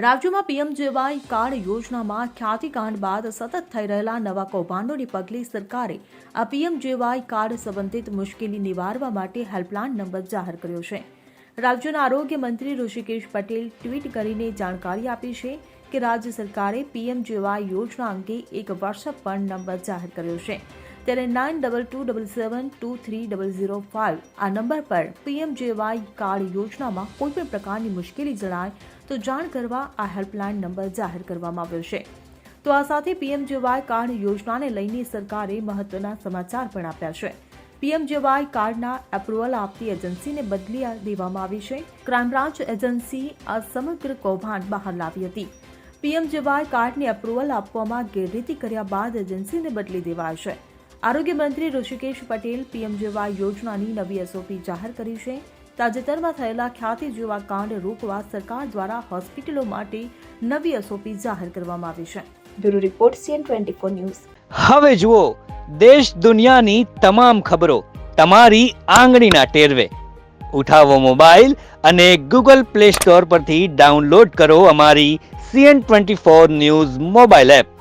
રાજ્યમાં PMJAY card યોજનામાં ખ્યાતિકાંડ બાદ સતત થઈ રહેલા નવા કૌભાંડોને પગલે સરકારે આ પીએમજેવાય કાર્ડ સંબંધિત મુશ્કેલી નિવારવા માટે હેલ્પલાઇન નંબર જાહેર કર્યો છે. રાજ્યના આરોગ્ય મંત્રી ઋષિકેશ પટેલ ટ્વીટ કરીને જાણકારી આપી છે કે રાજ્ય સરકારે પીએમજેવાય યોજના અંગે એક વોટ્સએપ પર નંબર જાહેર કર્યો છે. ત્યારે 9222723005 આ નંબર પર પીએમજેવાય કાર્ડ યોજનામાં કોઈપણ પ્રકારની મુશ્કેલી જણાય તો જાણ કરવા આ હેલ્પલાઇન નંબર જાહેર કરવામાં આવ્યો છે. તો આ સાથે પીએમજેવાય કાર્ડ યોજનાને લઈને સરકારે મહત્વના સમાચાર પણ આપ્યા છે. પીએમજેવાય કાર્ડના એપ્રુવલ આપતી એજન્સીને બદલી દેવામાં આવી છે. ક્રાઇમ બ્રાન્ચ એજન્સી આ સમગ્ર કૌભાંડ બહાર લાવી હતી. પીએમજેવાય કાર્ડને એપ્રુવલ આપવામાં ગેરરીતિ કર્યા બાદ એજન્સીને બદલી દેવાય છે. આરોગ્ય મંત્રી ઋષિકેશ પટેલ પીએમજેવાય યોજનાની નવી એસઓપી જાહેર કરી છે. તાજેતરમાં થયેલા ખ્યાતિ જેવા કાંડ રોકવા સરકાર દ્વારા હોસ્પિટલો માટે નવી એસઓપી જાહેર કરવામાં આવી છે. Bureau report CN24 news. હવે જુઓ દેશ દુનિયાની તમામ ખબરો તમારી આંગળીના ટેરવે. ઉઠાવો મોબાઈલ અને Google Play Store પરથી ડાઉનલોડ કરો અમારી CN24 ન્યૂઝ મોબાઈલ એપ.